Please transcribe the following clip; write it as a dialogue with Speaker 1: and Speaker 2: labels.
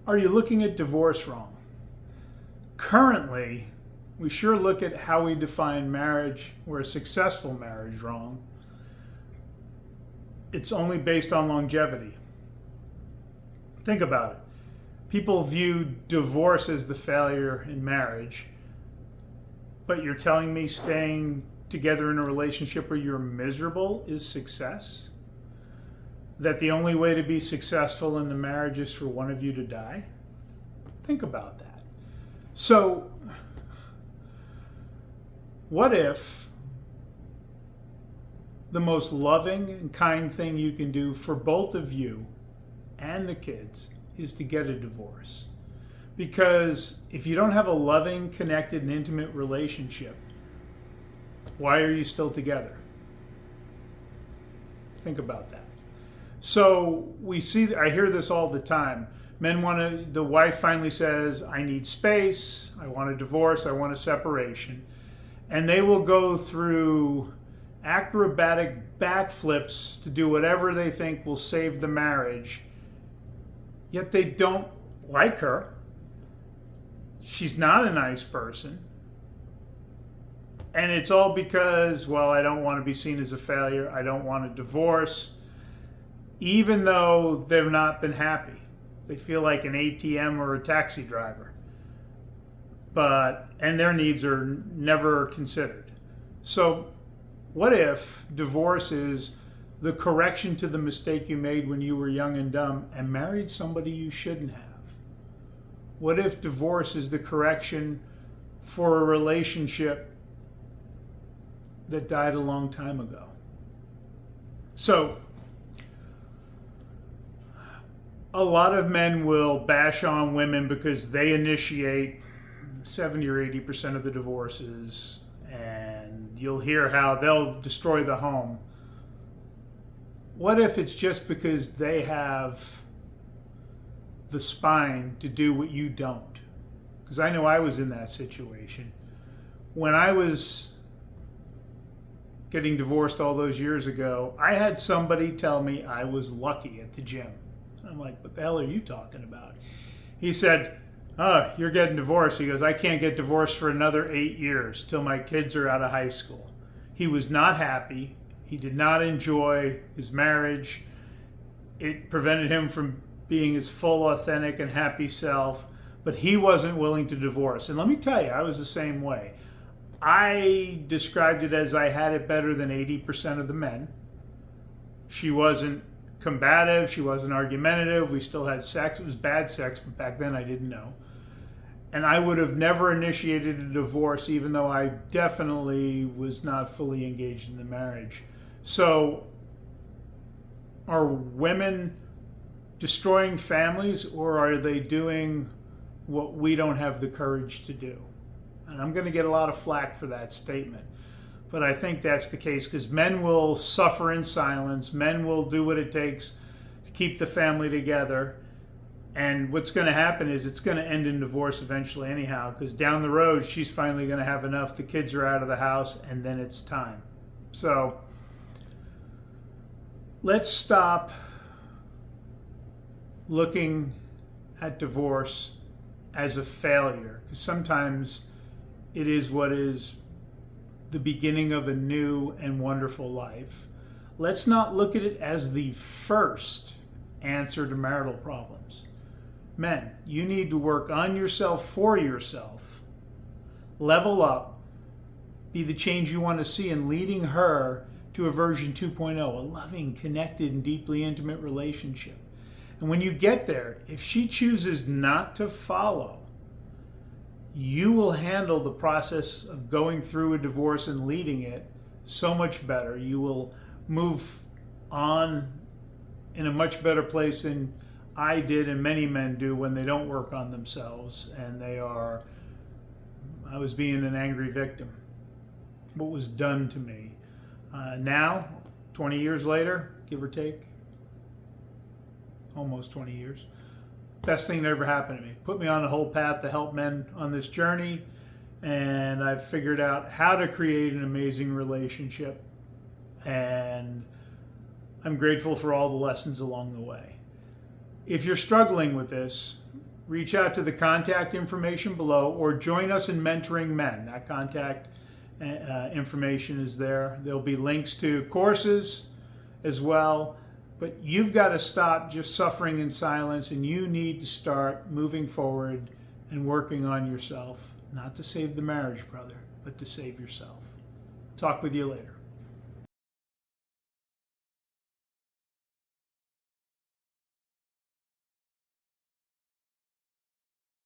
Speaker 1: Are you looking at divorce wrong? Currently, we sure look at how we define marriage or a successful marriage wrong. It's only based on longevity. Think about it. People view divorce as the failure in marriage, but you're telling me staying together in a relationship where you're miserable is success? That the only way to be successful in the marriage is for one of you to die? Think about that. So, what if the most loving and kind thing you can do for both of you and the kids is to get a divorce? Because if you don't have a loving, connected, and intimate relationship, why are you still together? Think about that. So I hear this all the time. The wife finally says, I need space, I want a divorce, I want a separation. And they will go through acrobatic backflips to do whatever they think will save the marriage. Yet they don't like her. She's not a nice person. And it's all because, well, I don't want to be seen as a failure. I don't want a divorce. Even though they've not been happy. They feel like an ATM or a taxi driver. And their needs are never considered. So what if divorce is the correction to the mistake you made when you were young and dumb and married somebody you shouldn't have? What if divorce is the correction for a relationship that died a long time ago? So, a lot of men will bash on women because they initiate 70 or 80% of the divorces, and you'll hear how they'll destroy the home. What if it's just because they have the spine to do what you don't? Because I know I was in that situation. When I was getting divorced all those years ago, I had somebody tell me I was lucky at the gym. I'm like, what the hell are you talking about? He said, oh, you're getting divorced. He goes, I can't get divorced for another 8 years till my kids are out of high school. He was not happy. He did not enjoy his marriage. It prevented him from being his full, authentic, and happy self. But he wasn't willing to divorce. And let me tell you, I was the same way. I described it as I had it better than 80% of the men. She wasn't combative. She wasn't argumentative. We still had sex. It was bad sex, but back then I didn't know. And I would have never initiated a divorce, even though I definitely was not fully engaged in the marriage. So, are women destroying families, or are they doing what we don't have the courage to do? And I'm going to get a lot of flack for that statement. But I think that's the case, because men will suffer in silence. Men will do what it takes to keep the family together. And what's going to happen is it's going to end in divorce eventually anyhow, because down the road, she's finally going to have enough. The kids are out of the house, and then it's time. So let's stop looking at divorce as a failure, because sometimes it is what is the beginning of a new and wonderful life. Let's not look at it as the first answer to marital problems. Men, you need to work on yourself for yourself, level up, be the change you want to see, and leading her to a version 2.0, a loving, connected, and deeply intimate relationship. And when you get there, if she chooses not to follow, you will handle the process of going through a divorce and leading it so much better. You will move on in a much better place than I did and many men do when they don't work on themselves and I was being an angry victim. What was done to me. Now, 20 years later, give or take, almost 20 years, best thing that ever happened to me. Put me on the whole path to help men on this journey, and I've figured out how to create an amazing relationship, and I'm grateful for all the lessons along the way. If you're struggling with this, reach out to the contact information below or join us in Mentoring Men. That contact information is there. There'll be links to courses as well. But you've got to stop just suffering in silence, and you need to start moving forward and working on yourself. Not to save the marriage, brother, but to save yourself. Talk with you later.